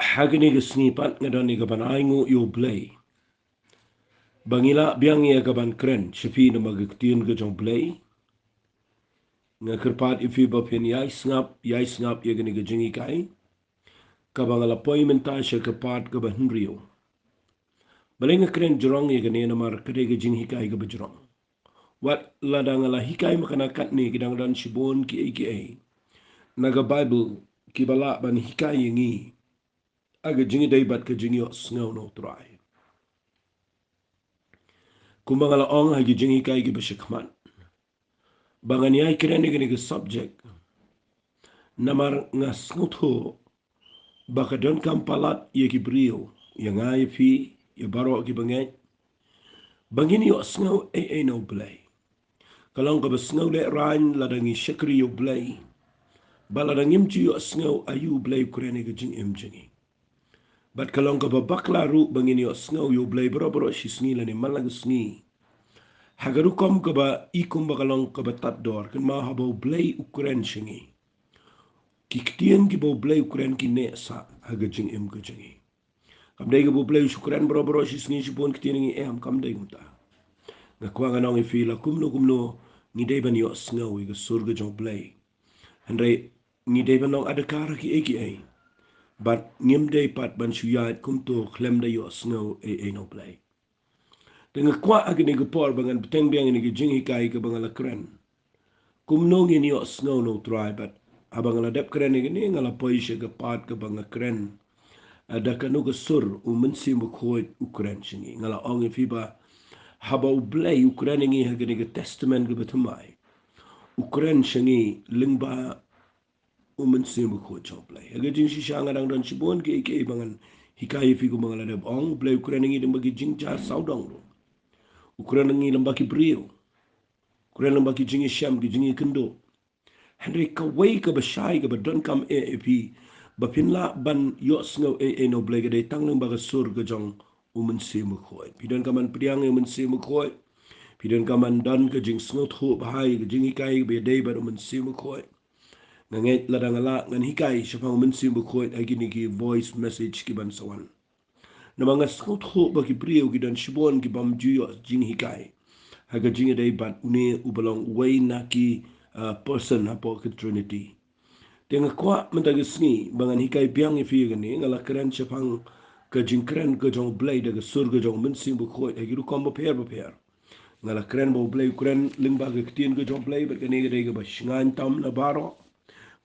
hagni gesnipat ngadani gaban aingu yo blay bangila biang ya gaban kren shafi na magaktin ga jong blay nga kerpat ifi bapin yai snap ya gani ga jingi kai kabangala poimenta sha kerpat gaban henrio balinga kren jorong ya gani na mar kade ga jingi kai ga bajrong wat ladangala hikai makana katni gidang dan shibon ki aka naga bible ki bala ban hikai yangi aga jingi day bat ka jingi Iohsngew no Trai kumbangala ong hagi jingi kai gi bashikman bangan yai kirani gani ga subject namar nga snutho baka don kampalat ye ki brio yang ai fi ye baro ki bangay bangini Iohsngew no blay kalong ka basngew le rain ladangi shakri yo blay baladangim ji Iohsngew ayu blay kurani ga jing jingi bat kalong ka babakla ru bangini Iohsngew yo blay bro shisngi lani malag sngi hagarukom ka ba ikum bakalong ka ba tatdor kan ma habo blay ukren shingi kiktian ki bo blay ukren ki ne sa hagajing ka jingi kamday ka bo blay ukren bro shisngi shibon kitian ngi kamday kumta ngakwa nganong ifila kumno ngidey ban Iohsngew iga surga jong blay handray ngidey banong adakara ki aka but ngimday pat ban shuyat kumto klemda Iohsngew no blay dengan kuat agni gepor bangan beteng biang ni jing hikai ke bangala keren kumno ngin Iohsngew no Trai but abangala dep keren ni ngala poisha ke pat ke banga keren ada kanu ke sur umensi mukhoit ukren shingi ngala ong fiba haba ublay ukren ngi hagni ke testament ke betumai ukren shingi lingba umensi mukhoit joblay aga jing shisha ngadang dan shibon ke bangan hikai fi ku bangala dep ong blay ukren ngi dem bagi jing jar saudong ukuran ngi lambaki brio ukuran lambaki jingi sham ki jingi kendo henry ka wei ka bashai ka badon kam ap bapinla ban Iohsngew no blege de tangnung baga sur ga jong umensi mukhoy pidan kaman priang umensi mukhoy pidan kaman dan ka jing sngot ho bahai ka jingi kai be de ba umensi mukhoy nganget ladangala ngan hikai shapang umensi mukhoy agini ki voice message ki ban sawan na mga sngot ho ba ki brio ki dan shibon ki bam juyo jing hikai haga jingi day bat une ubalong way na ki person hapo ke trinity tenga kwa mentaga sngi bangan hikai biang ifi gani ngala keren chapang ke jing keren ke jong blay daga sur ke jong mensing bu khoi agiru kombo per ngala keren bo blay keren lingba ke tin ke jong blay bat gani ga ba shingan tam na baro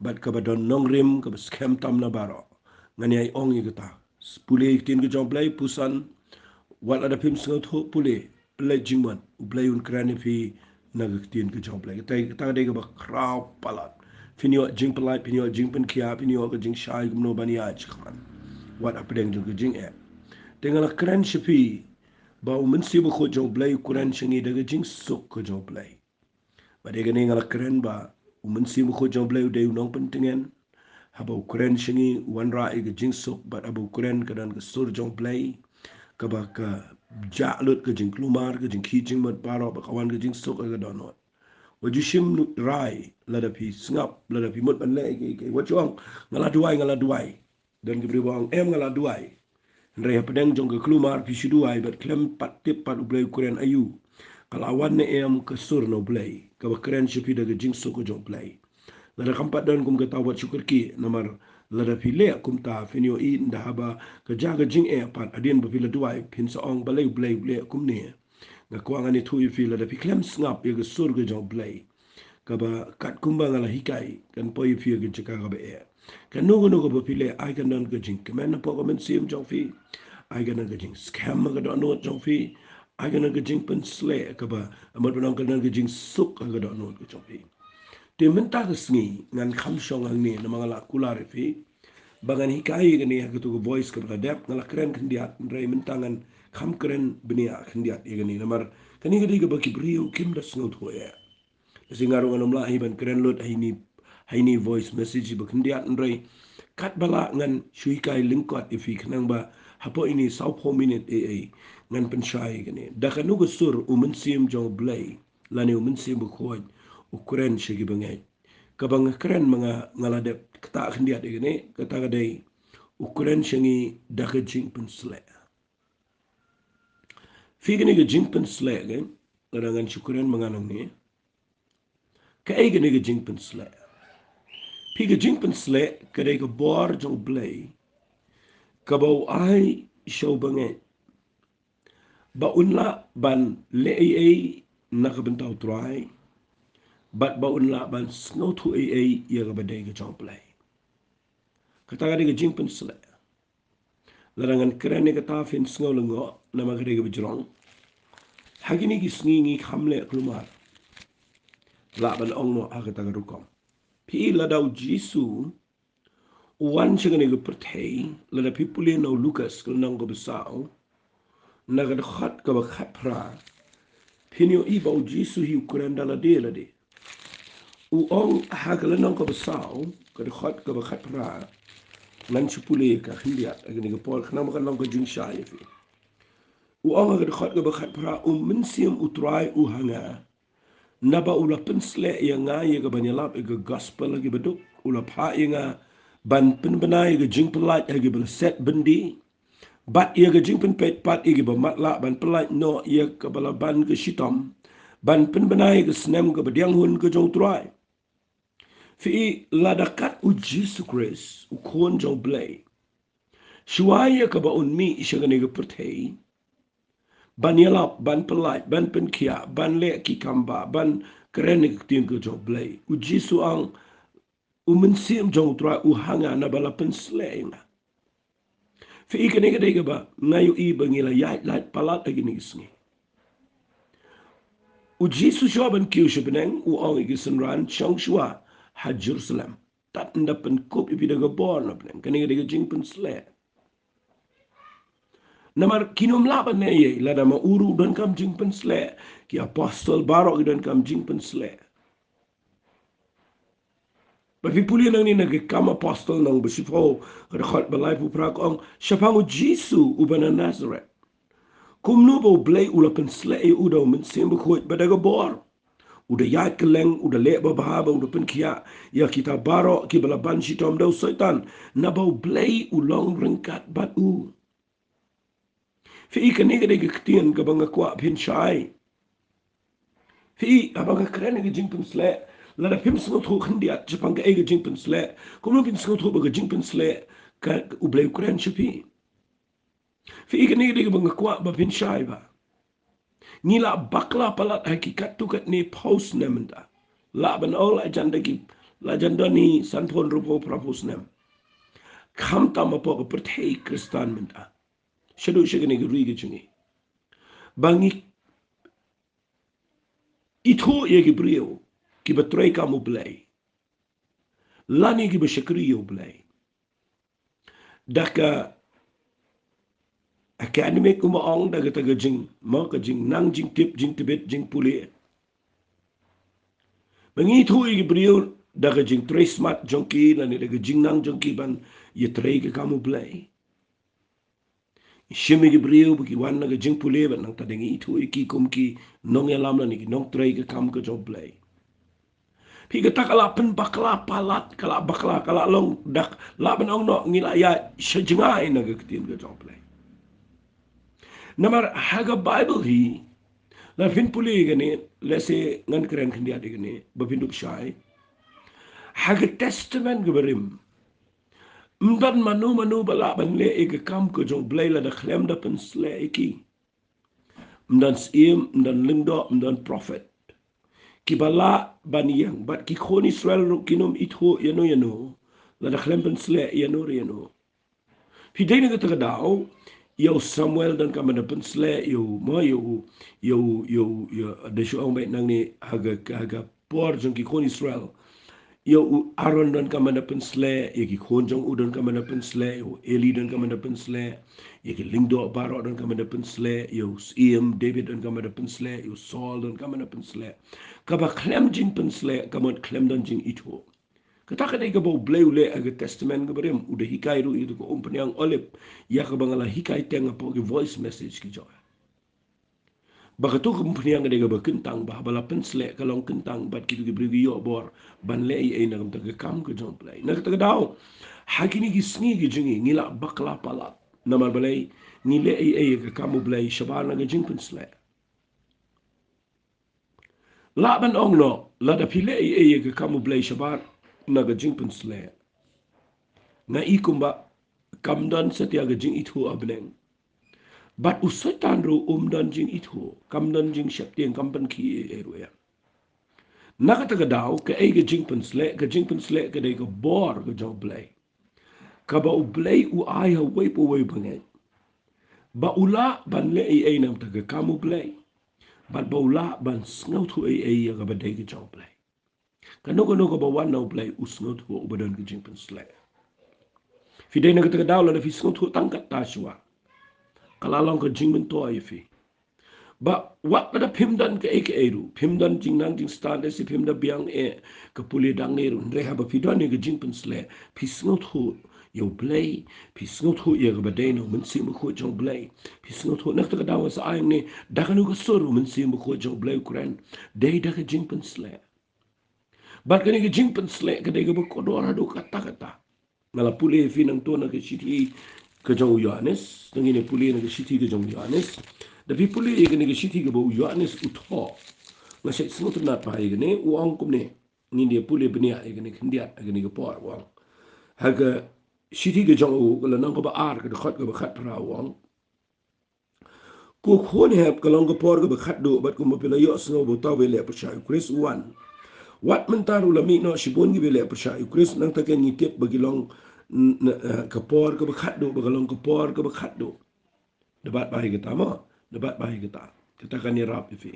bat ka ba don nong rim ka ba scam tam na baro ngani ai ong igata pule tin ke jong blay pusan wat ada pim sngot ho pule play jingman play un krani fi nagaktin ke jong play ta de ba kraw palat finio jing palai finio jing pen kia finio ke jing shai gumno bania chkan wat apdeng jong ke jing dengan kran shipi ba umen si ba kho jong play kuran shingi de jing sok ke jong play ba de gani ngala kran ba umen si ba kho jong play de nong pen tingen haba kuran shingi wan ra ke jing sok ba abu kuran kadan ke sur jong play kaba ka jalut ke jing klumar ke jing kijing mat paro ba kawan ke jing sok ke donot wajushim rai lada pi snap lada pi mut ban le ke wachong ngala duai dan ke bribong ngala duai ndre pedeng jong ke klumar pi shuduai bat klem pat tip pat ublay kuren ayu kalawan ne ke sur no blay kaba keren shipi de jing sok ke jong blay lada kampat dan kum ke tawat syukur ki namar lada pile kum ta finio in dahaba ke jaga jing pat adin bapila duai pin sa ong balay blay kum ne nga kuangan ni thui fi lada pi klem snap ye ke sur ke jong blay kaba kat kumba ngala hikai kan poi fi ke jaka ka kan nugo bapile ai kan dan ke jing kemen po komen sim jong fi ai kan ke jing scam ga don no jong fi ai kan ke jing pen sle kaba amat benang kan ke jing suk ga don no ke jong fi te menta ke sngi ngan kham shong ang ni na mangala kulare fi bangan hikai gani ha tu voice ke dep ngala keren kendiat ndrai mentangan kham keren benia kendiat igani namar kani gadi ke baki brio kim da sngot ho ya singaru nganom la hiban keren lot haini voice message ba kendiat ndrai kat bala ngan shui kai lingkot ifi khnang ba hapo ini sau 4 minute ngan penshai gani da kanu go sur umen sim jong blay lani umen sim bu khoj ukren shigi bangai kabang keren mga ngaladep kata kendiat igani kata gadai ukuran shangi daka jingpen sle. Figani ga jingpen sle gan, larangan syukuran menganang ni. Kaigani ga jingpen sle. Piga jingpen sle kadai ga bor jong blay. Kabau ai show banget. Ba unla ban lei nakabentaw Trai. Bat ba unla ban snotu ya ga badai ga jong blay. Kataga ga jingpen sle. Larangan keren ni kata fin snow lengo nama kadai ga bejrong. Hagini ki sngi hamle klumar. Laban ong no agataga rukom. Pi ladau Jisu uwan siya nga pertay lada pipuli na Lucas kung nang kabasao nagadakhat ka bakapra pinyo ibaw Jisu hi ukuran lade uong hagala nang kabasao kadakhat ka bakapra nan sipuli ka hindiat agani ka Paul kanang makanang ka jing siya uong kadakhat ka bakapra minsiam utray uhanga naba ula pensle yang nga ka banyalap ka gospel lagi beduk ula pa nga ban penbenai ga jing pelat agi berset bendi bat ia ga jing penpet pat igi bermatla ban pelat no ia ke balaban ke shitam ban penbenai ga snem ga bediang hun ke jong Trai fi ladakat u Jesus Christ u kon jong blay shuaya ka ba unmi isagani ga pertei ban yalap ban pelat ban penkia ban le ki kamba ban kerenik ting ke jong blay u Jesus ang umensim jong Trai uhanga na bala pensle Fi ikan ika dega ba ngayo iba ngila yait lait palat lagi nisngi. U Jesus siya ban kiyo siya beneng u ang ikisan ran siyang siya ha Jerusalem. Tat nda penkup ibidaga born na beneng kanina dega jing pensle. Namar kinom laban na iya lada mauru dan kam jing pensle ki apostol barok dan kam jing pensle. Tapi puli nang ni nagkam apostol nang besifo kadakot balay po prak ang siya pangu Jesus uban na Nazareth. Kumno bo blay ula pensle udaw mensim bukhoit badaga bor. Udah ya keleng, udah lek babahaba, udah penkia. Ya kita barok ki balaban sitom daw setan. Nabau blay ulong rengkat batu. Fi ikan ni kadai kektian ka banga kwa pin syai. Fi abang keren ni jing pensle. Lada pim sengot ho khendiat Jepang ka ega jing pensle. Kumno pin sengot ho baga jing pensle ka ublay keren syapi. Fi ikan ni kadai ka banga kwa ba pin syai ba. Nila bakla palat hakikat tukat ni paus nemenda. Laban all ajanda ki lajanda ni sanpon rupo prapus nem. Kam tama po ka pertei kristan menda. Shadu shagani ki riga chungi. Bangi ito ye ki brio ki batray kamu blay. Lani ki bashakriyo blay. Daka academic umaong daga taga jing mo ka jing nang jing tip jing tibet jing puli. Mengito igi brio daga jing Trai smart jongki lani daga jing nang jongki ban ye Trai ke kamu blay. Shimi gi brio buki wan naga jing puli ban nang tadengi itu iki kumki nong ya lam lani nong Trai ke kamu ke jong blay. Piga takala pen bakla palat kala bakla kala long dak laban ong no ngila ya shajengai naga ketin ke jong blay. Namar haga Bible hi la fin puli gani lese ngan keren kendia digani babinduk syai. Haga testament geberim. Mban manu balaban le ege kam ko jong blay la da klem da pen sle iki. Mdan siem, mdan lingdo, mdan prophet. Ki bala ban yang, bat ki khon Israel ro kinom itho yano, la da klem pen sle yano. Pidai na kata kadao, yo Samuel dan kamana pen sle yo mo yo da shu ang bait nang ni haga por jong ki khon Israel. Yo Aaron dan kamana pensle, ye ki khonjong u dan kamana pensle, yo Eli dan kamana pensle, ye ki lingdo baro dan kamana pensle, yo Iam David dan kamana pensle, yo Saul dan kamana pensle. Kaba klem jing pensle, kamot klem dan jing ito. Kata kata ika bau bleu le aga testament kabarem, udah hikai ru itu ko umpanyang olip, ya kabangala hikai tenga po ki voice message ki joy. Baka tu kumpuniang kadega ba kentang bah bala pensle kalong kentang bat kitu ki brigi yo bor ban le ai na kam taga kam ke jong play na taga daw Hakini gisni gijingi ngila bakla palat. Namar balay ngile ay ka kamu balay shabana ga jingpin sle. Laban ong no lada pile ay ka kamu balay shabar na ga jingpin sle. Na ikumba kamdan setia ga jing itu abneng. But usaitan ro umdan jing itu kamdan jing syaptiang kampan ki eruya. Nakata daw ka ay ga jingpin sle ka day ka bor ga jaw balay. Ka ba ublay u ay ha way po way bangay. Ba ula ban le ay nam taga kamu blay. But ba ula ban sngaw tu ay ga ba day ga jaw blay. Kano ka ba wan na blay u sngaw tu u badan ga jingpin sle. Fi day na ka taga daw la na fi sngaw tu tangkat taswa. Kalalong ka jingpin to ay fi. Ba wat na pimdan ka eke eru. Pimdan jing nang jing stand si pimda biang ka puli dang eru. Reha ba fi doan ga jingpin sle. Fi sngaw tu yo blay pi sngot ho ye ba de no men sim ko jong blay pi sngot ho nak ta da was ai ne da kanu ko soru men sim ko jong blay kuran de da ka jingpen sle ba ka ni ka jingpen sle ka de ga ko do ra do kata kata mala puli fi nang to na ka shiti ka jong Yohanes nang ni puli na ka shiti ka jong Yohanes da pi puli ye ka ni ka shiti ka bo Yohanes utho na se sngot na pa ye ne u ang kum ne ni dia puli benia ye ka ni kindia ka ni ka por wa haga shiti ge jong u la nang ko ba ar ke khot ke ba khat ra wang ko khon heb ka long ko por ke ba khat do bat ko mo pela Iohsngew bo taw be le persha Chris 1 wat mentaru la mi no shibon ge be le persha Chris nang ta ken ni tep ba gilong ka por ke ba khat do ba long ko por ke ba khat do debat ba ge ta ma debat ba ge ta kita kan ni rap fi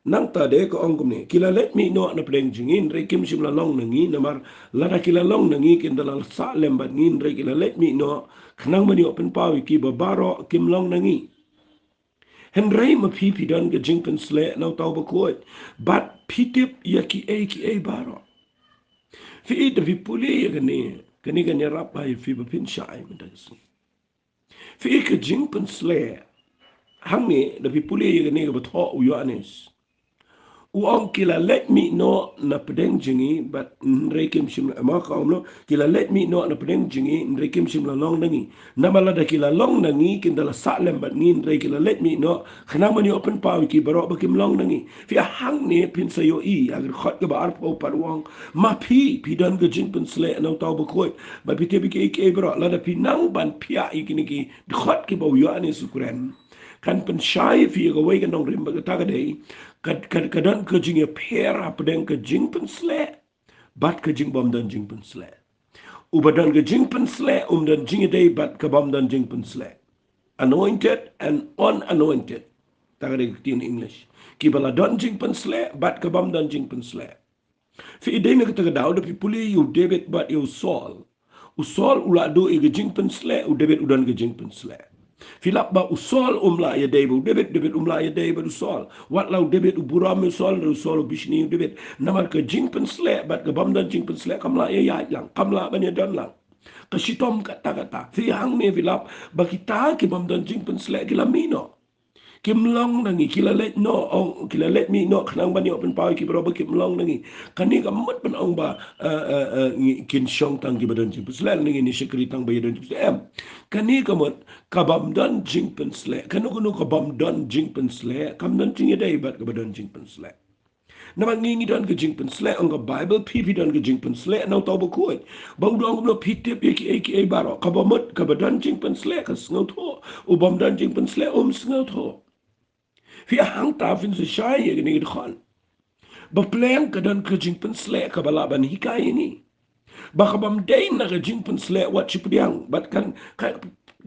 nang ta de ko ong ni kila let mi no na preng jingin re kim sim la long nangi namar la da kila long nangi kin dala sa lembat ngin re kila let mi no khnang mani open pawi ki ba baro kim long nangi hen re ma pi pi don ge jingpen sle na taw ba ko bat pitip ya ki e baro fi de vi puli ye gani gani rap ba fi ba pin shai ma das fi ke jingpen sle hangi de vi puli ye gani ba tho u Yohanes uang kila let me no na pedeng jingi but nrekim sim ma kaum no kila let me no na pedeng jingi nrekim sim la long nangi namala da kila long nangi kin dala salem but ngin re kila let me no khana mani open paw ki baro ba kim long nangi fi hang ne pin sa yo I agar khot ga bar po par wang ma pi dan ga jing pin sle na taw ba koi ba pi te bi ke baro la da pi nang ban pia I kini ki khot ki ba yo ani sukren kan pen shai fi ga wei ga nong rim ba ga ta ga dei kadang ke jing pera pedang ke jing pen sle bat ke jing bom dan jing pen sle ubadan ke jing pen sle dan jing day bat ke bom dan jing pen sle anointed and unanointed tagare in English ki bala don jing pen sle bat ke bom dan jing pen sle fi ide ne kata daud pi puli you David bat you Saul usol ula do e ke jing pen sle u David udan ke jing pen sle Filap ba usol umla ya David David umla ya David usol wat lau David uburam usol bishni David namar ke jingpen sle bat ke bamdan jingpen sle kamla ya lang kamla banya dan lang ke sitom kata kata fi hang ne filap ba kita ke bamdan jingpen sle ke lamino kim long nangi kila let no ong kila let mi no khnang bani open power ki bro kim long nangi kani ka mat pen ong ba kin shong tang ki badan jing sle nangi ni shikri tang ba yadan em kani ka mat ka bam dan jing pen sle kanu kanu ka bam dan jing pen sle kam dan jing dai bat ka badan jing pen sle nama ngi dan ke jing pen sle ong ka bible pp dan ke jing pen sle na taw ba ko ba udong no pitip ki baro ka ba mat ka badan jing pen sle ka sngo tho u bam dan jing pen sle sngo tho fi hang ta fin se shai ye ni khon ba plan ka dan ka jing pen sle ka bala ban hikai ni ba ka bam dei na ka jing pen sle wat chi pdiang bat kan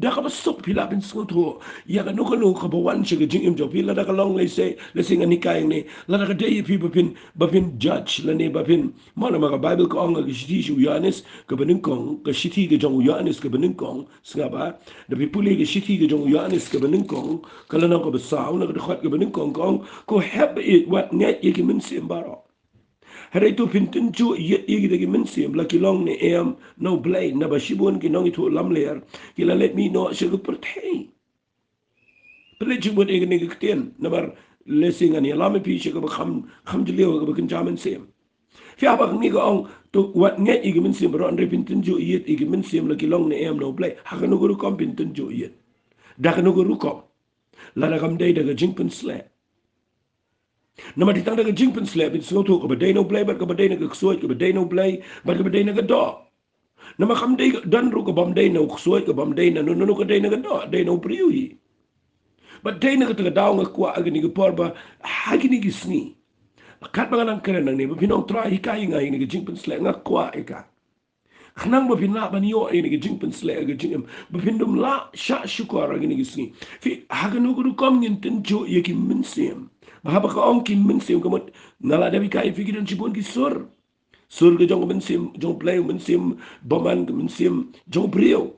da ka basuk pila bin sung tho ya ka no ka ba wan chi ka jing im jo pila da ka long le se ngani kai ni la da ka dei pi ba pin judge la ne ba pin ma ma ka bible ko ong ka shiti ju Yohanes ka banin kong ka shiti ka jong Yohanes ka banin kong singa ba da pi puli ka shiti ka jong Yohanes ka banin kong ka la na ka ba sa na ka khat ka banin kong kong ko heb it wat net ye ki min sim baro Hari tu pintin cu yet igi dagi mensim laki long ni em no blade na basibun ki nong itu lam leer kila let me know siya pertei. Pele cubun igi nigi ketien nabar lesing ani alami pi siya ka kham jeliu ka bakin jaman sim. Fi apa ni ka ong to wat nge igi min sim ron repintin jo yet igi min sim lagi long ne em no play hakano guru kom pintin jo yet dakano guru kom la da kam dai daga jingpin sle nama ditang daga jingpin sle bin so to ko badai no play bat ko badai naga suai ko badai no play bat ko badai naga do nama kam dai dan ru ko bam dai no suai ko bam dai na no ko dai naga do dai no priui bat dai naga taga daw nga kwa agni ko porba hagini gisni kat bangalang keren nang ni pinong trai hikai ngai ni jingpin sle nga kwa ika Khnang ba pin la ban yo ini ke jing pen sle ke jing ba pin dum la sha shukar ini ke sni fi haganu guru kom ngin ten jo ye ki min sem ba ba ka on ki min sem kamot ngala da bi kai fi ki den chibon ki sur ke jong min sem jong play min sem boman ke min sem jong brio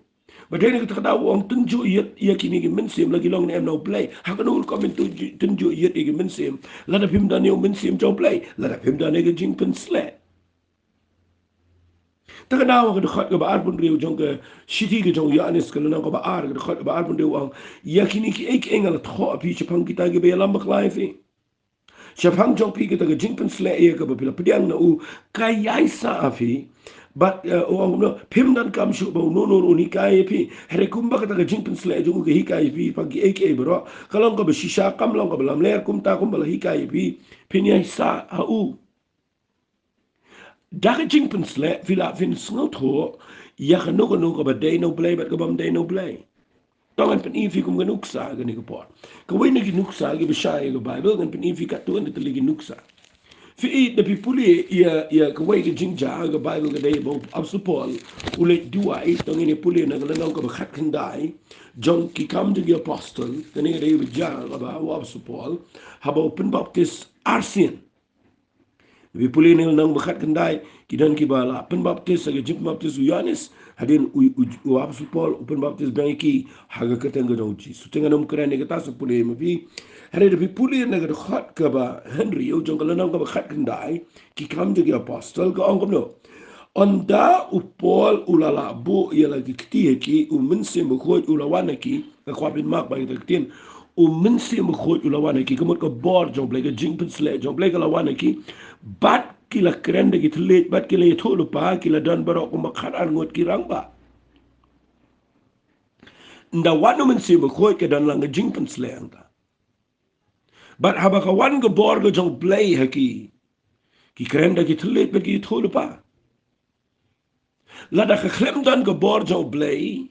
ba de ne ka da wong ten jo ye ki ni ke min sem la ki long ne em no play haganu guru kom ten jo ye ke min sem la da pim dan yo min sem jong play la da pim dan ne ke jing pen sle Taka dawa ka dekat ke baar pun riu jong ke shiti ke jong Iohsngew ke lenang ke baar ke dekat ke baar pun riu ang yakini ki ek engel tho api chapang kita ke be lambak lai fi chapang jong pi kita ke jingpen sle ye ke bapila pediang na u kayai sa afi but orang no pim dan kam shu ba no ni kai pi here kumba kita ke jingpen sle jong ke hikai pi pagi ek bro kalong ke shisha kam long ke lam ler kum ta kum bala hikai pi pinya sa au Daga jingpen sle vila fin snot ho ya genoeg ba day no play bat kabam day no play. Tongan pen ifi kum genuk sa gani ko por. Ka we ngi nuk sa gi bishai go bible gan pen ifi ka tu en te ligi nuk sa. Fi de pipuli ya ka we gi jingja go bible ga day bo absupol ule dua I tongi ni puli na ga nang ko ba khat khandai John ki kam de apostle gani ga day bi ja ba absupol haba open baptist arsian Vi puli ni nang bakat kendai kidan ki bala pen baptis aga jip baptis Iohsngew hadin u apsu Paul open baptis banki haga ketengga donji sutenga nom keren ni kata sepuli mapi hari de puli na ga khat ka ba Henry u jong kala nang ka bakat kendai ki kam de apostle ka ong no onda u Paul ulala bu ya lagi kti ki u minse mo khoj ulawana ki ka kwapin mak ba kitin u minse mo khoj ulawana ki kamot ka bor jong blega jingpen sle jong blega lawana ki bat kila keren de gitlet bat kila yethulu pa kila dan barok ko makharan ngot kirang ba nda wanu men se ko ke dan lang jingpen sleng ta bat haba ka wan go bor go jong play haki ki keren de gitlet bat ki yethulu pa la da khlem dan go bor jong play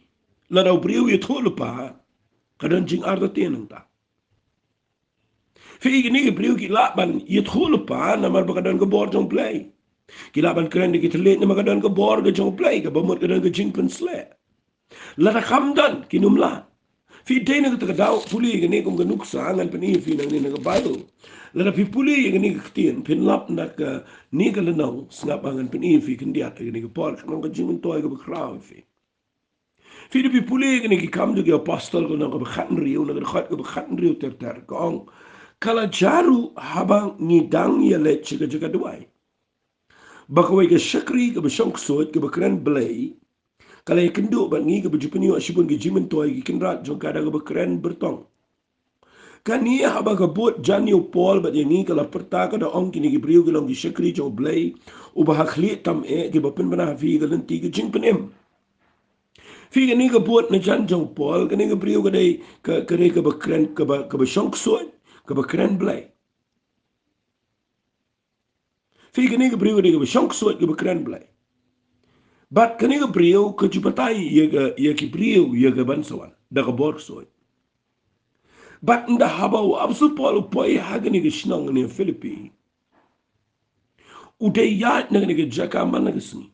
la da briu yethulu pa kadan jing arda tenang ta Fi ni briu ki laban yethulu pa na mar bakadan go bor jong play ki laban keren ki telet na magadan go bor go jong play ka bamot ka dan go jingpen sle la ta khamdan ki numla fi dena ka daw puli ga ne kum ga nuksa ngan pani fi nang ni na bible la ta fi puli ga ni ka tien pin lap na ka ni ga la nang snap ngan pani fi kin dia ta ni ga por ka nang ga jingpen toy ga kraw fi de puli ga ni ki kam do ga apostle go nang ga khatn riu na ga khat ga khatn riu ter kong kala jaru habang ni dang ya le chiga chiga duai bakawai ke shakri ke bashong sot ke bakran blay kala kendo ba ngi ke bujupani wa shibun ke jimen toy ke kinrat jong kada ke bakran bertong kani haba ke bot janio Paul ba ngi kala perta ka da ong kini ke brio ke long ke shakri jong blay u ba khli tam e ke bapen bana fi ke lenti ke jing penem fi ke ni ke bot na jan jong Paul ke ni ke brio ke dai ke bakran ke bashong sot ke bakran blay fi ke ni ke brio ke bashong sot ke bakran blay But kani ka brio ka jupatai ya ki brio ya ka bansawan da ka bor soy. But nda habaw absu polo poi hagani ka shinang ni Philippi. Uday yat na kani ka jaka man na kasni.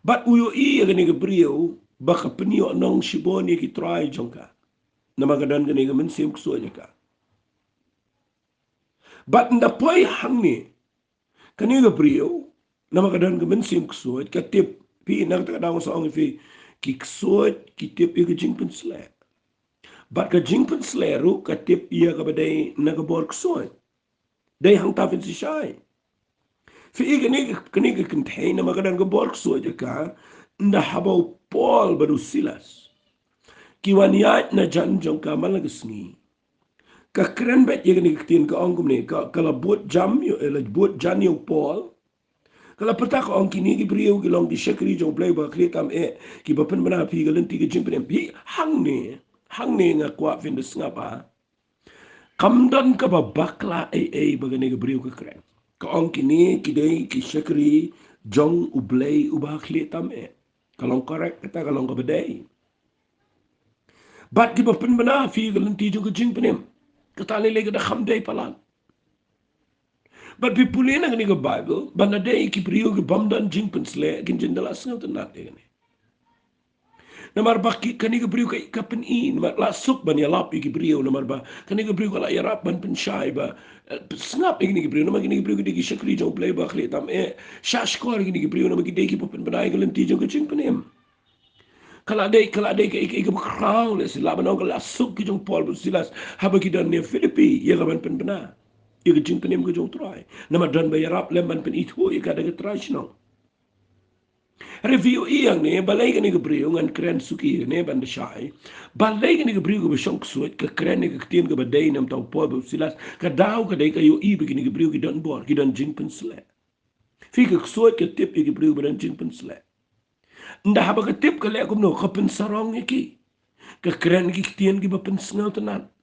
But uyo iya kani ka brio baka penio nong shibon ya ki Trai jongka. Na magadan kani ka mensim kusoy niya ka. But nda poi hangi kani ka brio na magadan ka mensim kusoy ka tip pi nang takadang sa ong fi ki kusoy ki tip ya ka jingpen sle. But ka jingpen sle ru ka tip ya ka baday nagabor kusoy. Day hang tafin si shay. Fi kani ka kintay na magadan ka bor kusoy ka nda habaw Paul baru Silas. Kiwaniyat na jan jong ka malagasni. Ka keren bet ya kani kitin ka ongum ni ka kala bot jam yo bot jan yo Paul Kalau peta ko ang kini ki brio ki long ki shakri jong play ba kri tam ki ba pen bana pi galen ti ki jing pen pi hang ne nga kwa fin de ngapa kamdan ka ba bakla ba gane ki brio ka kren ko ang kini ki dei ki shakri jong ublay uba kri tam kalong korek kata kalong ka bedai bat ki ba pen bana pi galen ti jong ki jing pen kata le ga da kham dei palan. But people in the Bible, but na day ki priyo ki bamdan jing pensle kin jendela snau tenat de ne. Namar ba ki kani ki priyo ka pen in ma la suk ban ya lap ki priyo namar ba kani ki priyo ka la yarap ban pen shai ba snap ki priyo namar ki priyo ki shakri jong play ba khle tam shash kor ki priyo namar ki de ki pen banai galen ti jong ki jing penem. Kala de ki crown les la ban la suk ki jong Paul silas haba ki dan ne Philippi ya ban pen bana. Ia jing penem ko jong Trai. Nama dan bayarap lemban pen itu ia kada ke Trai sino. Review iang ne balai kan ke brio ngan kren suki ne ban de shai. Balai kan ke brio ko besong suet ke kren ne ke tien ke badai nam tau po silas ka dau ka dai ka yo i begini ke brio ki don bor ki don jing pen sle. Fi ke suet ke tip ke brio ban jing pen sle. Nda haba ke tip ke le ko no ka pen sarong ki. Ke kren ki tien ki ba pen snau tenan.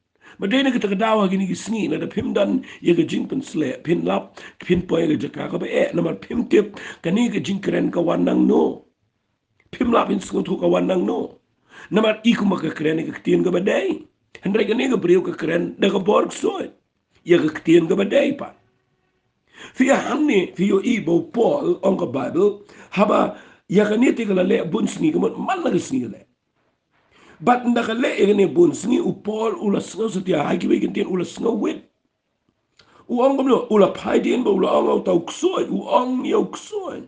Madena kita kedawa gini gisni na da pim dan ye ke jing pen sle pin lap pin poy ke jaka ka be namar pim tip kani ke jing kren ka wanang no pim lap pin skut ka wanang no namar iku ma ke kren ke tien ka badai hendrai kani ke brio ke kren da ka borg so ye ke tien ka badai pa fi hamni fi yo i bo Paul on ka Bible haba ya kani te ka le bun sni ka man na sni le But nakale ini bun singi upol ula singaw setia hagi bagi tian ula singaw wit. Uang kamlo ula pai dian ba ula ang tau ksoy uang yau ksoy.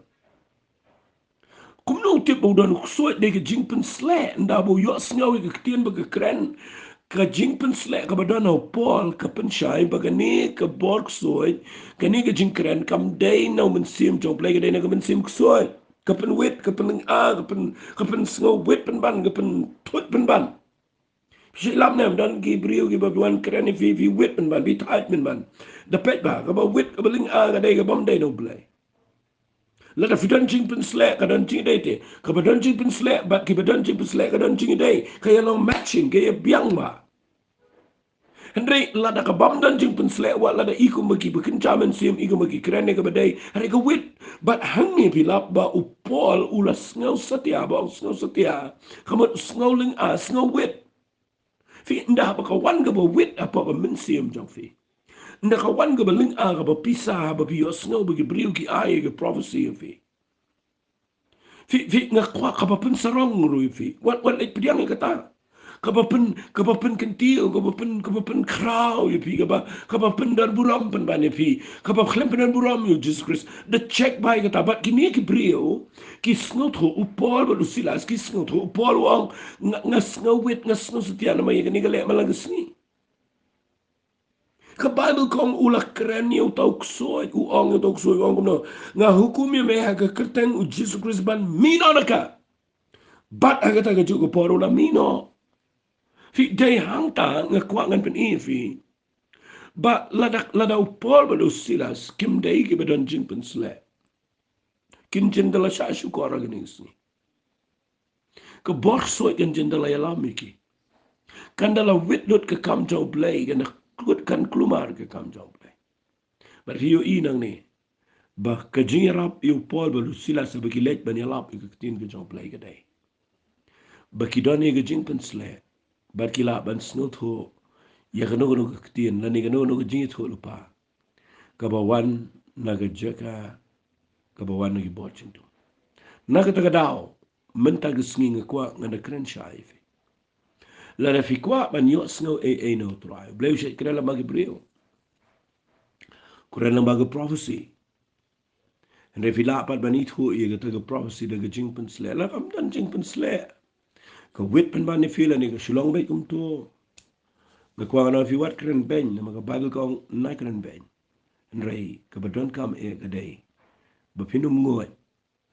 Kumno tip ba udan ksoy de ke jingpen sle nda bo yo singaw ke tian ba ke kren ka jingpen sle ka badan au pol ka pen shai ba ni ka bor ksoy ka ni ke jingkren kam dei no men sim jong play ke dei na ka men sim ksoy. Kapan wit kapan kapan singaw wit pen ban kapan tut pen ban. Silam nem dan Gabriel ki babuan keren fi wit men ban bi tait men ban. Dapat ba ka ba wit ka baling ka dai ka bam dai no blai. La da fidan jing pen slek ka dan jing dai te. Ka ba dan jing pen slek ba ki ba dan jing pen slek ka dan jing dai. Ka ya long matching ka ya biang ba. Hendrai la da ka bam dan jing pen slek wa la da iku magi bikin jaman sim iku magi keren ka ba dai. Hari ka wit but hangi pilap ba upol ulas ngau setia ba ngau setia. Kamu ngau ling ngau wit. Fi nda ba kawan ga ba wit apa ba mensiam jong fi. Nda kawan ga ba ling ga ba pisa ba bi Iohsngew ba gibriu ki ai ga prophecy fi. Fi nga kwa ka ba pen sarong rui fi. Wat ek pediang ga ta. Ka ba pen kentil ka ba pen kraw ye fi ka ba pen dan buram pen ban ye fi. Ka ba khlem pen dan buram yo Jesus Christ. The check by ga ta bat kini ki brio ki snotro upol ba lusilas ki snotro upol wang nga snowit nga snow setia na may ga ni ga le malang sni. Ka Bible kong ulak keren ni utau ksoi uong utau ksoi uong kumno nga hukum ya meha ka kerteng u Jesus Christ ban mino naka bat agata ka juga poro na mino fi day hangta nga kwa ngan pen fi ba lada upol ba silas kim day ki badan jing pen sle kin jendela shashu ko ara ganis ni ka bor so kan jendela ya lamiki kandala witnot ka kam jaw blay kan kut kan klumar ka kam jaw blay but hiyo inang ni bah kajirap yung Paul balu sila sa bagilet banyalap yung kakitin ka jong play kaday. Bakidon yung kajing pensle, bat kila ban snut ho, ya kano kakitin, lani kano kajingit ho lupa. Kabawan nagajaka, kabawan nagibotching to. Nakatagadaw, mentagasngi nga kwa nga nakren siya ifi. Lana fi kwa ban Iohsngew no Trai, blayo siya ikrela magibriyo. Kurela mag prophecy. En revilapat banit hu ia kata prophecy da jing pen sle la kam dan jing pen sle ka wit pen ban ni fila ni ka shulong bai kum to ka kwa na fi wat kren ben na ka bible kong na kren ben en rei ka badon kam ka dei ba pinum ngot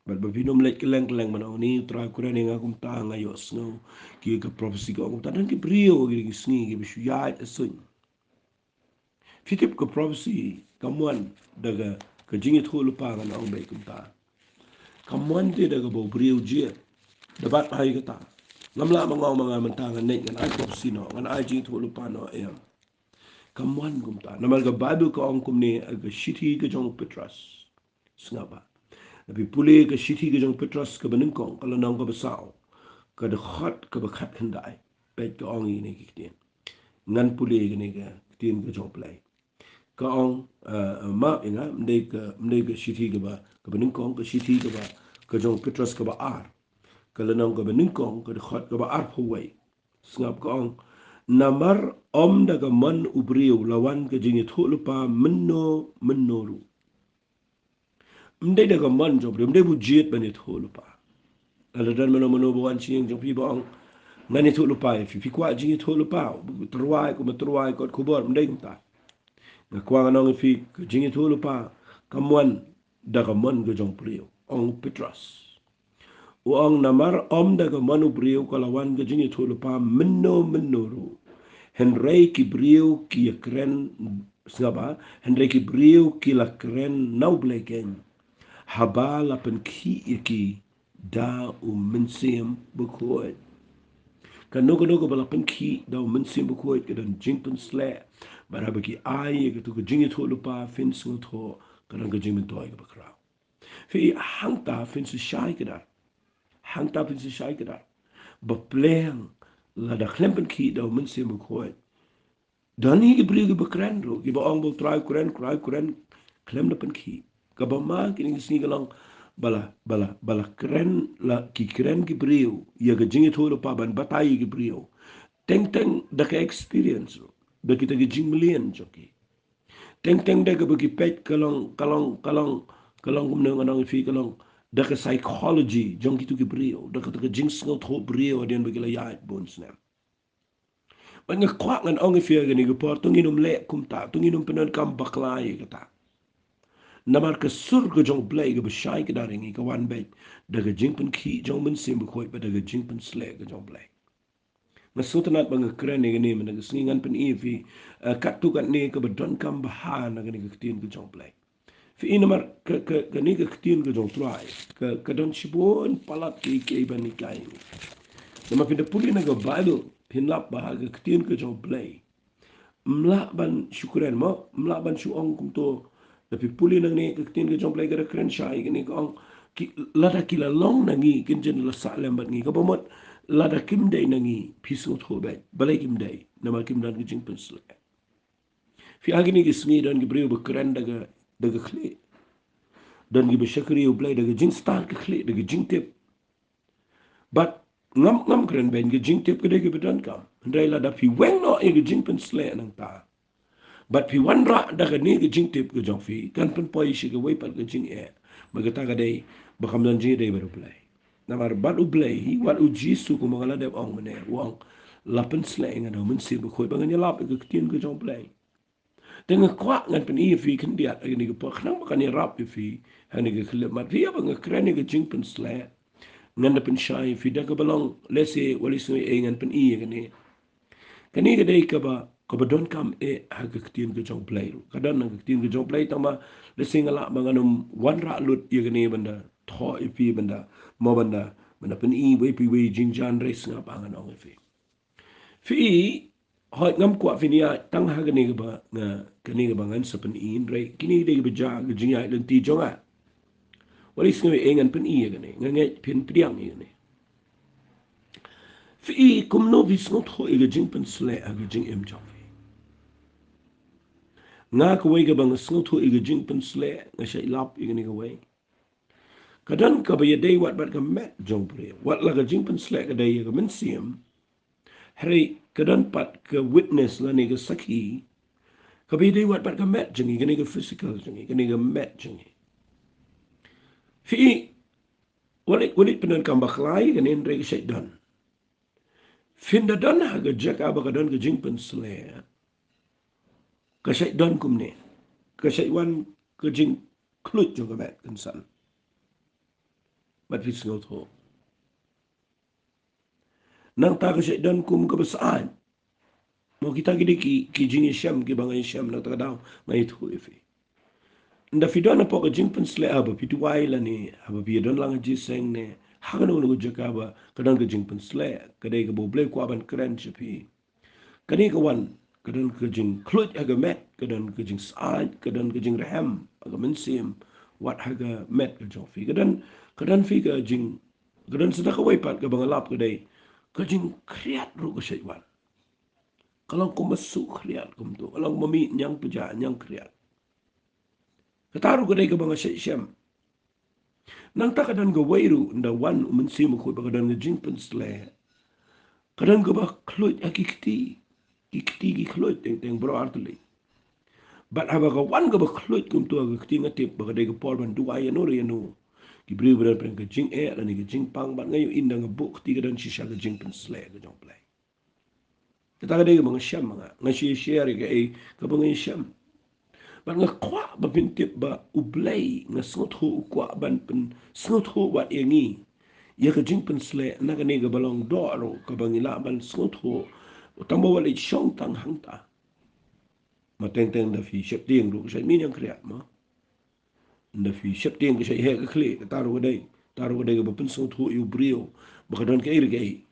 ba pinum lek keleng man ni tra kren nga kum ta nga Iohsngew ki ka prophecy ko kum ta dan ki brio ki sngi ki bisu ya asun fitip ka prophecy kamuan daga ke jingi thu lupa ngan ong bai kum ta kamuan ti da go briu je debat hai kata ngamla mangau manga mentang ngan ngan ai kop sino ngan ai jingi thu lupa no em kamuan kum ta namal ga bible ko ong kum ni ga shithi ga jong petras sngaba tapi pule ga shithi ga jong petras ka bening kong kalau nang ko besau ka de khat ka bakhat khandai pet ko ong ni ki tien ngan pule ga ni ga tien ga jong play ka ong ma inga mde ga shithi ga ba ka bening kong ka shithi ga ba ka jong petras ka ba ar kalau nang ka bening kong ka de khat ka ba ar phoi sngap ka ong namar om daga man ubriu lawan ke jingi thu lupa menno ru mde daga man jobre mde bu jet bani thu lupa ala dan mano buan ching jong pi bong ngani thu lupa fi kwa jingi thu lupa truai ko kubor mde ta na kwa nang fi jingi thu lupa kamwan daga man ke jong priu ong petras uang namar om daga man ubriu kalawan ke jingi thu lupa menno ru Henry Kibriu ki kren sngaba Henry Kibriu ki la kren nau bleken haba la pen ki da mensim bukoit kan no bala pen ki da mensim bukoit ke dan jingpen sle bara baki ai ke tu ke jingi tho lupa fin sung tho kan ke jingmen toy ke bakra fi hangta fin su shai ke da hangta fin su shai ke da ba pleng la da klempen ki da mensim bukoit dan hi beri ke bekran ro ki ba ong bo trai kuren klem na pen ki ka ba ma ki ni sni galang bala kren la ki kren ki beriu ya ga jingi tho pa ban batai ki beriu teng da ka experience ro da kita ki jing million joki teng da ka bagi pet kalong kum nang anang fi kalong da ka psychology jong ki tu ki beriu da ka jing sngo tho beriu den bagi la ya bon snap Banga kwak ngan ong ifia gani gupor tunginum le kumta tunginum penan kam baklai kata. Namar ke sur ke jong play ke besyai ke daringi ke wan bet daga jingpen ki jong men sim bekoi pa daga jingpen sle ke jong play. Nasutanat banga keren ni gani men daga singingan pen ifi kat tu kat ni ke bedon kam bahan na gani ke ketin ke jong play. Fi namar ke ni ke ketin ke jong trai ke don shibon palat ke iban ni kai ni. Nama pindah puli naga Bible pinlap bahaga ketin ke jong play. Mlak ban syukuran mo, mlak ban syuong kum to. Tapi puli nang ni ketin ke jong play gara keren syai gini ko ong lada kila long nangi kinjen la salem bat ngi ko bomot lada kim day nangi pisu tho bet balai kim day nama kim dan ke jing pensle. Fi agini ke sngi dan ke brio bekeren daga khle. Dan ke besyakri play daga jing star ke khle daga jing tip. But ngam keren ben ke jing tip kede ke bedan kam ndai la da pi weng no e ke jing pen sle nang ta but pi wan ra da ke ni ke jing tip ke jong fi kan pen poi shi ke wei pat ke jing e magata ka dei ba kam dan jing dei baru play na mar bat u play wat u jisu ko mangala de ong mene wong la pen sle ngan do men si bu khoi ba ngan ya lap ke tien ke jong play dengan kuat ngan pen i fi kan dia ni ke pa khang ba kan ya rap fi hani ke khle mat fi ba ngan kren ni ke jing pen sle ngan da pen shai fi da ka balong lese wali so e ngan pen i kani ga dei ka ba don kam e ha ga tin ga jong play ka dan ga tin ga jong play tama lese ngala manganum wan ra lut ye gani banda tho e fi banda mo banda pen i we pi we jing jan res nga pa ngan ong fi hoi ngam kwa fi nia tang ha ga ni ga ba nga kani ga bangan sa pen i re kini dei ga ja ga jing ai len ti jonga wali sngo e ngan pen i gani ngai pin priang i gani fi kumno vi sngo tho e ga jing pen sle a ga jing em jong nga ko we ga bang sngo tho e ga jing pen sle nga shai lap i gani ga we kadan ka ba ye dei wat bat ka met jong pre wat la ga jing pen sle ga dei ga men sim hari kadan pat ka witness la ni ga saki ka ba ye dei wat bat ka met jing ga ni ga physical jing ga ni ga met jing fi walit penan kam bakhlai ga ni ndre ga shai dan Finda dan haga jaka baka dan ke jingpen sle. Kasai dan kumne. Kasai wan ke jing klut juga bet kensan. Bat fit ngot ho. Nang ta kasai dan kum ke besaan. Mau kita gidi ki jing syam ki bangai syam nang ta daw ngai thu ifi. nda fidona po ka jing pen sle aba pituai la ni aba bi don lang ji seng ne hagano no jaka ba kadang ka jing pen sle kadai ka bo ble ko aban kren chipi kani ka wan kadan ka jing klut aga met kadan ka jing saaj kadan ka jing raham aga mensim wat haga met ka jong fi kadan fi ka jing kadan sedaka wai pat ka bangalap kadai ka jing kriat ru ka shaiwan kalau ko masuk kriat kum tu kalau mami nyang puja nyang kriat kataru kadai ka banga syam nang ta kadan ga wairu nda wan mensim ko kadan ka jing pen sle kadan ka ba klut akikti kikti ki klut teng bro artuli But haba ka wan ka ba klut kum tu ka kti ngatip ba ka de ka por ban du ay no re no. Ki bri bra pen ka jing e la ni ka jing pang ban ngayo inda nga bu kti ka dan shisha ka jing pen sle ka jong play. Kita ka de ka mga syam mga nga shi share ka e ka ba ngay syam. Ba nga kwa ba pintip ba ublay nga sngot ho kwa ban pen sngot ho wat e ngi. Ya ka jing pen sle na ka ne ka balong do ro ka ba ngila ban sngot ho. Utang ba wala syong tang hangta. Mateng-teng da fi shep tieng ru sai min yang kriat ma da fi shep tieng ke sai he ka kle ka taru ka dai ka pen so thu yu brio ba ka don ke ir ke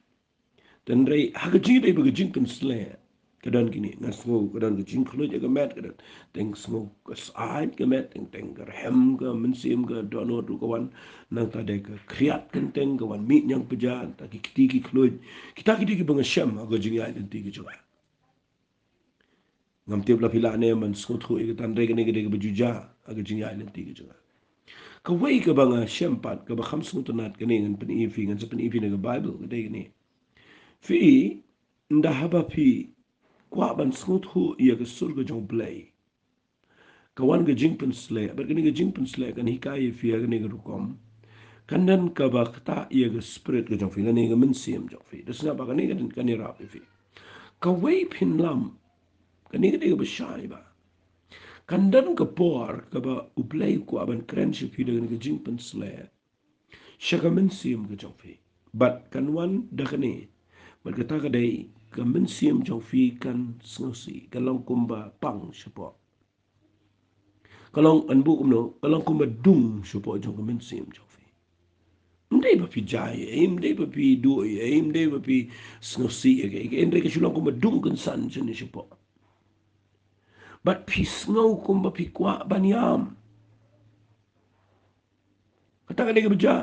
dan rei ha ka jing dai ba ka jing pen sle ka don kini na so ka don ka jing khlo ja ka met ka teng so ka sai ka met teng ka hem ka men sim ka do no ru ka wan nang ta dai ka kriat kan teng ka wan mi nyang pejan ta ki ti ki khlo kita ki ki ba nga sham ha ka jing ya den ti ki chu ngam tiap la pila ne man skut khu ik tan rega nega dega bajuja aga jinga len tiga juga ka wei ka banga shempat ka ba kham skut nat ka ne ngan pen ifi ngan pen ifi nega bible ka dega ni fi nda haba fi kwa ban skut khu ia ka sur ka jong play ka wan ga jing pen sle ber ka nega jing pen sle kan hikai fi aga nega rukom kandan ka ba kta ia ga spirit ka jong fi la nega men sim jong fi desna ba ka nega den ka ni rap fi ka wei pin lam Kani kani ka syai ba. Kandan ka por ka ba uplay ko aban friendship hi dengan ka jingpen sle. Syaka mensim ka jong fi. But kanwan da kani. But kata ka day ka mensim jong fi kan sengosi. Kalong kumba pang syapo. Kalong anbu kumno. Kalong kumba dung syapo jong ka mensim jong fi. Mdai ba pi jai. Mdai ba pi duoi. Mdai ba pi sengosi. Mdai ka syulong kumba dung kan san sini syapo. But pis ngau kumba pi kwa banyam. Kata ka dia beja.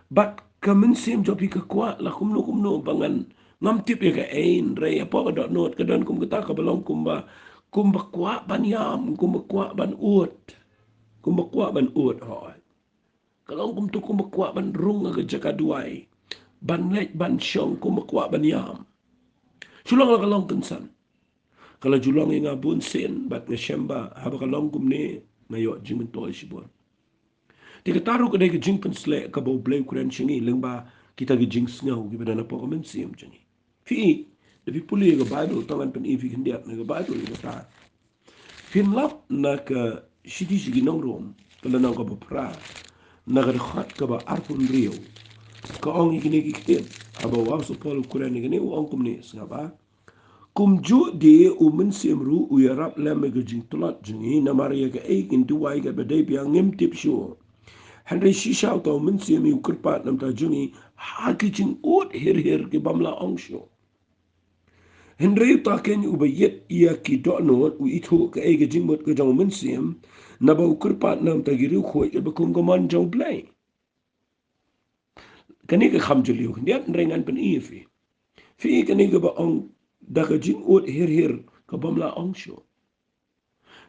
But kemensim jopi ke kwa la kumno bangan ngam tip ya ka ein re apa ka dot not ka don kum kata ka balong kumba kwa banyam kumba kwa ban ut. Kumba kwa ban ut hoi. Kalau kum tu kumba kwa ban rung ka jaka duai. Ban lek ban syong kumba kwa banyam. Sulong la kalong tensan. Kalau julong yang ngabun sen bat ngesyamba haba kalong kum ni ngayok jimen toy sibon. Tika taruh kedai ke jing pensle ka bau blame kuran chingi lengba kita ke jing sngaw ki badana po komen sim chingi. Fi tapi puli ke Bible tangan pen ifi kendiat na ke Bible ke ta. Fin lap na ke sidi sigi nong rom kala na ka bapra na ka khat ka ba arpun rio ka ong ikini ki kitim aba wa so pol kuran ni ni ong kum ni snaba. Kumju di umen simru uyarap lemme ke jing tulat jingi na maria ke eikin duwai ke badai piang ngim tip sure. Henry shisha tau mensi mi ukurpat nam ta jungi haki chin ut hir ke bamla ongsho. Henry ta ken ubayet ia ki dono u itu ke ege jingmot ke jong mensiam na ba ukurpat nam ta giru khoi ke bakum ko man jong play. Kani ke kham juliu ndiat rengan pen ifi. Fi kani ke ba ong da ke jing ut hir ke bamla ongsho.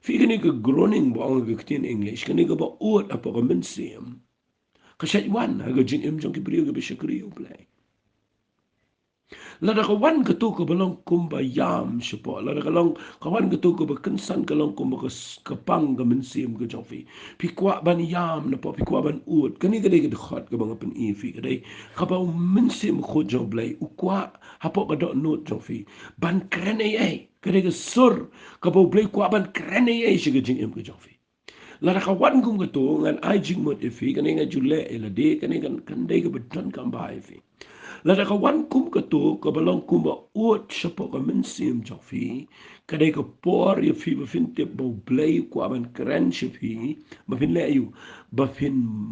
Fi kani ke groaning ba ong ke tin English kani ke ba ut apa ko mensiam. Kasyat wan haga jing im jong ki beriu ke besyakriu play. Lada kawan ketu ke belong kumba yam sepo. Lada kalong kawan ketu ke berkensan kalong kumba ke pang ke mensim ke jofi. Pi kuat ban yam napa pi kuat ban ut. Kani kadai ke dekat ke bang pen ifi kadai. Kapau mensim khot jong blai. U kuat hapok ke dok not jofi. Ban keren ai. Kadai ke sur kapau blai kuat ban keren ai si ke jing im ke jofi. Lada kawan kum ketu ngan ai jing mot ifi. Kani ngan jule elade. Kani kan dai ke bedan kambai ifi. Lada ka wan kum ka tu ka balong kum ba uot siapa ka mensim jofi kadai ka por ya fi ba fin te ba blay ko aman keren fi ba fin le ayu ba fin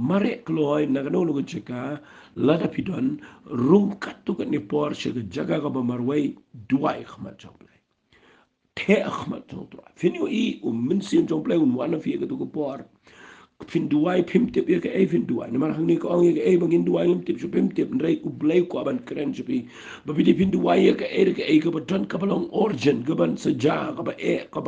mare kloy na ka no no cheka lada pidon rung katu ka ni por shi ka jaga ka ba marway duai khmat joblay te khmat joblay fin yo I mensim joblay un wana fi ka tu ka por fin duai pim tip ye ke e fin duai ne mar hang ni ko ang ye ke e bangin duai lim tip so pim tip ndrai ku blai ko aban kren chupi ba bi fin duai ye ke e ka ba ton ka balong origin ka ban sa ja ka ba e ka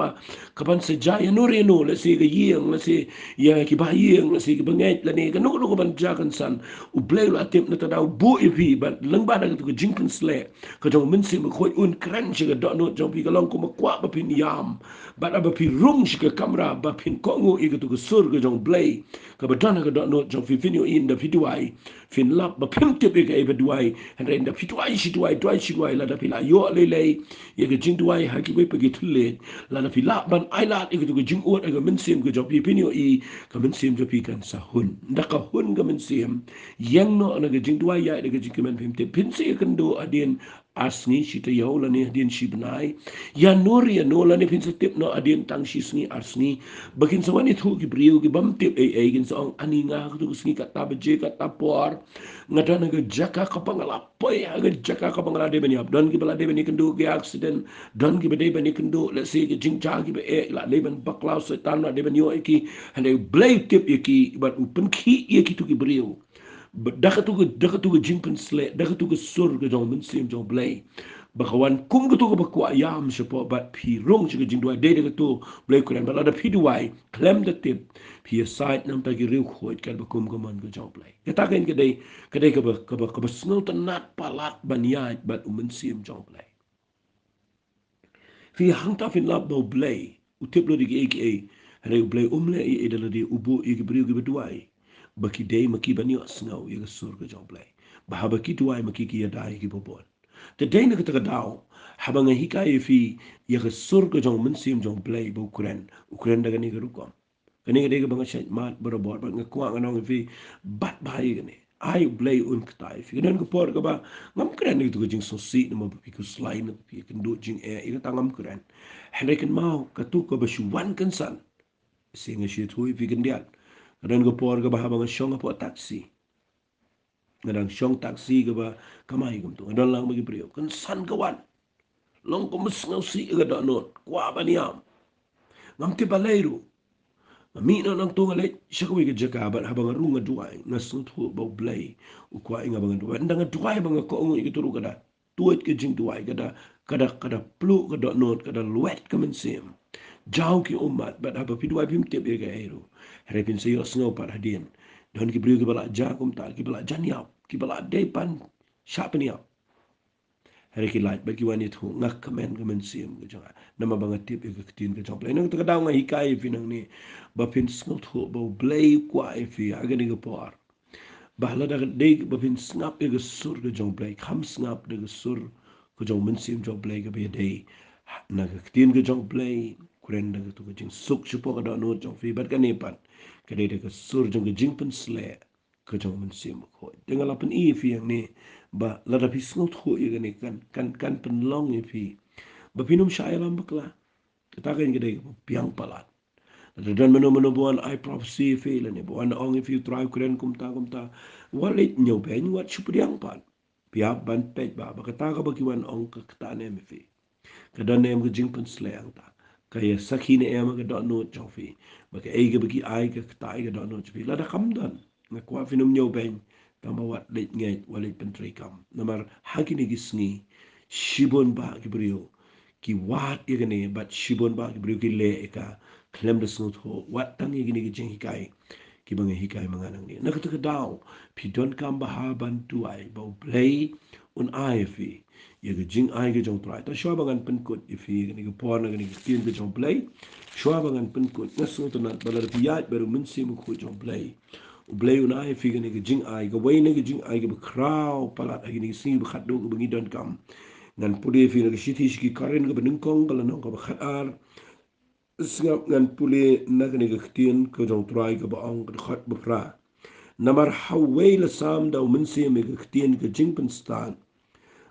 ban sa ja ye no re no le se ke yeng le se ye ki ba yeng le se ki ba ngai le ne ka no no ban ja kan san u blai la tip na ta da bu e fi ba lang ba da ka jing kan sle ka jong min se ma khoi un kren chi ka do no jong pi ka long ko ma kwa ba pin yam ba da ba pi rung chi ka kamera ba pin ko ngo i ka tu ka sur ka jong blai ka ba dana ka no jong fi finio in da fiduai fin lap ba pim te be ka e duai and then da fiduai shi duai la da pila yo le le ye ka jing duai ha ki we pe ki thule la da pila ban ai la e ka tu ka jing ot e ka min sim ka jong fi finio I ka min sim jo fi kan sa hun da ka hun ka min sim yang no na ka jing duai ya da ka jing ka man pim te pin se kan do adien asni shi te yo la ni adien shi benai ya nori ya no la ni pin se tip no adien tang shi sni asni bakin sa wani thu ki brio ki bam tip e gin sa ong ani nga tu sni kata beje kata por ngata na ga jaka ka pangala poy ga jaka ka pangala de bani ab don ki bala de bani kendo ki accident don ki bade bani kendo let's say ki jing cha ki be e la le ban baklau sa tan na de bani yo ki and they blay tip ye ki but open ki ye ki tu ki brio dakatu ga jingpen sle dakatu ga sur ga jong min sim jong blay bakawan kum ga tu ga bakwa yam shepo bat pi rong chi ga jing dua de ga tu blay kuran bala da pi duai klem da tip pi side nam ta gi riu khoit kal bakum ga man ga jong blay ka ta ken ga dei ka ba snow ta nat palat ban ya bat min sim jong blay fi hang ta fin lab do blay utip lo di aka re blay umle I edala di ubu I gibriu gi duai baki day maki bani Iohsngew ye sur ga jong blay ba ha baki duai maki ki dai ki bobon te day na ka daw haba nga hikaye fi ye sur ga jong min sim jong blay bo ukren daga ni ga rukom kani ga de ga banga shat mat boro bor ba nga kwa nga nong fi bat ba ye ga ne ai blay un ktai fi ga ko por ga ba ngam kren ni tu ga jing so si na ma pi ku slide na pi kan do jing e I ga tangam kren hre kan mau ka tu ka ba shu wan kan san singa shi tu fi kan dial ren ko por ga ba ha ba shong po taxi ngadang shong taxi ga ba kamai gum tu ngadang lang bagi brio kan san kawan long ko mus ngau si ga da not kwa ba niam ngam ti balairu mi no nang tu ngale shakwi ga jaka ba ha ba runga duai na sun tu ba blai u kwa inga ba duai ndanga duai ba ko ngi ga turu ga da tuet ke jing duai ga da kada plu ga da not kada luet kamen sim jauh ki umat bat apa pidua bim tiap ye ga ero repin se Iohsngew par hadien don ki brio ki bala ja kum ta ki bala jan yap ki bala depan sharpen yap hari ki light bagi wani thu ngak kamen kamen sim ga janga nama banga tip ye ka tin ga jong play nang ta daw nga hikai finang ni ba pin snot ho ba blay kwa e fi aga ni ga por bahla da de ba pin snap ye ga sur ga jong play kham snap de ga sur ko jong min sim jong play ga be de na ga tin ga jong play kuren da ga tu ga jing suk chupo ga da no jong fi bat ga ne pan ka de ga sur jong ga jing pen sle ka jong min sim ko de ga la pen I fi yang ni ba la da pi snot ho ye ga ne kan pen long ye fi ba pinum sha lam bakla ta ga ngi de piang palat dan mano buan I prophecy fe la ne buan ong if you try kuren kumta walit nyo ben wat chupriang pan pia ban pe ba ba kata ka ba kiwan ong ka kata ne me fe kada ne am jing pun slang ta kaya sakhi ne am ka dot no chofi ba ka ai ga ba ki ai ka kata ai ga dot no chofi la da kam dan na kwa finum nyo ben tamba wat lit ngai walit pen trai kam namar hakini gisni shibon ba ki brio ki wat igane bat shibon ba ki brio ki le eka klem de snut ho wat tang igini ki jeng hikai ki bang hikai manganang ni nak ta daw pi don kam ba ha ban tu ai ba play un ai fi ye ge jing ai ge jong trai ta shwa bangan pen kut ifi ni ge por na ge ni tin ge jong play shwa bangan pen kut na snut na balar pi yat beru min sim ku jong play blay un ai fi ge ni ge jing ai ge wai ni ge jing ai ge ba kraw palat ai ni si ba khat do ge bangi don kam ngan puli fi na shiti shiki karen ga bening kong ga lanong ga khatar singap ngan puli na ga ni ga ktien ko jong trai ga ba ong ga khat ba fra Namar haway la sam daw mensim ke ktien ke jingpen stan.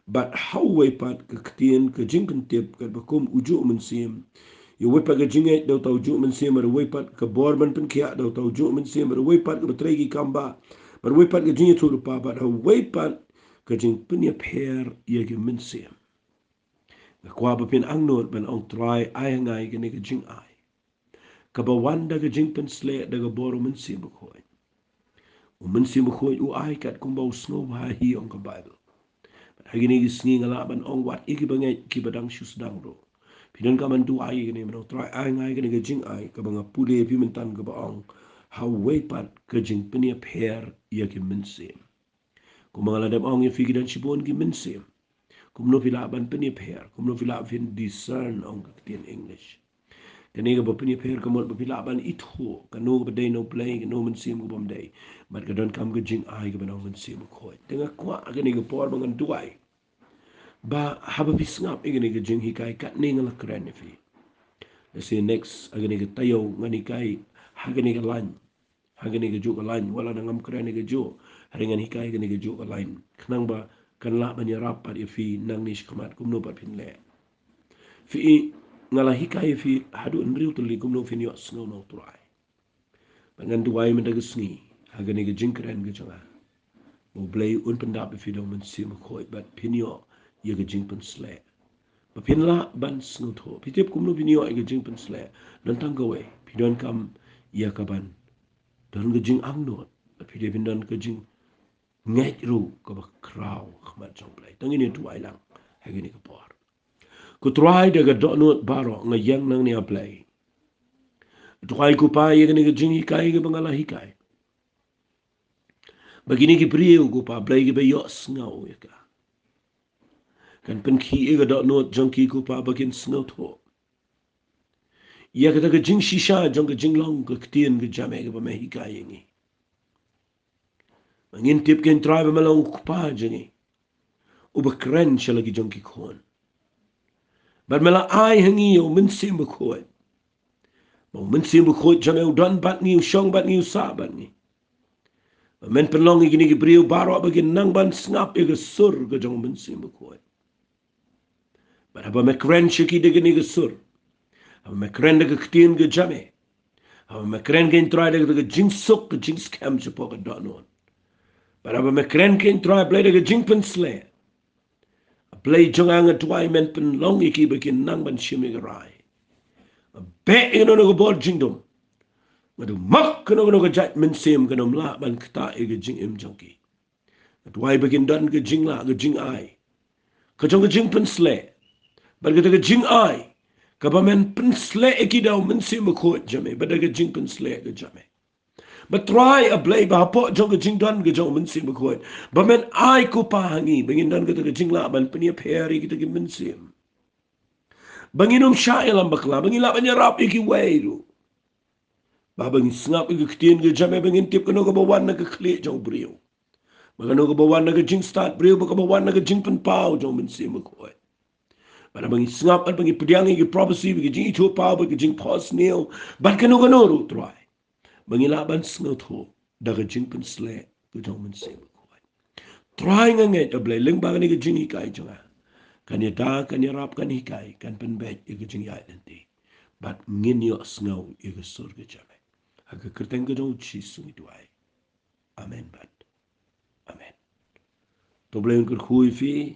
But haway pat ke ktien ke jingpen tip ke bakum uju mensim. Yo wepa ke jinget daw tau uju mensim ar wepat ke borban pen kia daw tau uju mensim ar wepat ke betregi kamba. But wepat ke jinget tu lupa but wepat ke jingpen ya per ye ke mensim. Kwa bapin angnot ben ong trai ai ngai ke ne ke jing ai. Kabawanda ke jingpen sle daga boro mensim bukoy. Mensim bukoy u ai kat kumbau snow ha hi ong ke Bible. Hari ni gisni ngalaban ong wat iki bangai ki badang shus dang ro. Pidan ka man tu ai ni menong try ai ngai ke ne jing ai ka banga pule pi mentan ka baong. How way pat ke jing penia per ya ki mensim. Ku mangala dam ong ye figi dan shibon ki mensim. Kumno pila ban penia per, kumno pila fin discern ong ka tien English. Kani ka bapenia per ka mot pila ban itho ka no ka day no play ka no mensim ko bam day. But ka don kam ka jing ai ka banong mensim ko. Tengah kwa ka ni ka por bangan duai. Ba haba pisngap igani ke jing hikai kat ni ngala keren fi. Lesi next agani ke tayo ngani kai hagani ke lan. Hagani ke juk lan wala nangam keren ke juk. Haringan hikai gani ke juk lan. Kenang ba kan la banya rapat fi nang nish kamat kumno pat pin le. Fi ngala hikai fi hadu nriu tuli kumno fi Iohsngew no Trai. Pangan duai mendagesni hagani ke jing keren ke janga. Mo blay un pendap fi do men sim khoi bat pinyo ye ke jing pen sle. Pinla ban snutho. Pitip kumno binyo ay gajing pensle. Dan tanggawe. Pidon kam iya kaban. Dan gajing angnot. Pitip pindan gajing ngait ru kaba kraw khmat jongplay. Tangini tuai lang. Hagini kapor. Ku try daga donut baro ngayang nang ni aplay. Tuai ku pa iya gani gajing hikai ke bangala hikai. Bagini ki priu ku pa play ki ba Iohsngew ya ka. Kan penki iya donut jongki ku pa bagin snutho. Ya kata ke jing shisha jong ke jing long ke ktien ke jame ke pameh hikai yengi. Mangintip ke Trai ba malang kupa jengi. Uba keren siya lagi jong ki kon. But mala ai hangi yo mensim bukhoy. Mo mensim bukhoy jame udan bat ngi usyong bat ngi usa bat ngi. Men penlong igini ki brio baro bagin nang ban snap ke sur ke jong mensim bukhoy. But haba me keren siya ki degini ke sur. Haba me keren de ke ktien ke jame. Haba me keren ke Trai de ke jing suk ke jing scam siya po ke donon. Para ba mekren ken try play de jing pen sle. Play jong ang tuai men pen long iki bekin nang ban shimi rai. Be ino no bol jingdom. Madu mak no jat men sim kanom la ban kta e jing im jongki. Tuai bekin dan ke jing la ke jing ai. Ka jong ke jing pen sle. Ba ke jing ai. Ka ba men pen sle iki daw men sim ko jame ba de jing pen sle ke jame. But try a play ba po jong ke jing dan ke jong mensim ko. Ba men ai ko pahangi bangin dan ke jing la ban penia peri kita ke mensim. Banginom siya ilang bakla bangin la banya rap iki wairu. Ba bangin snap iki ktien ke jame bangin tip kono ko bawan na ke kli jong brio. Magano ko bawan na ke jing start brio ba ko bawan na ke jing pen pau jong mensim ko. Para bangin snap at bangin pediang iki prophecy bangin jing itu pau bangin jing pos neo. Ban kono ru try. Mangilaban snotho daga jingpen sle ku jong men se ko. Try ngange to ble ling bagani ke jingi kai jonga. Kan ya da kan ya rap kan hikai kan pen bet ke jingi identity. But ngin Iohsngew ke sur ke jame. Aga kerteng ke jong chi sungi duai. Amen bat. Amen. To ble un kur khui fi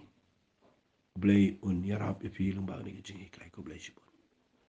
ble un ya rap fi ling bagani ke jingi kai ko ble shibon.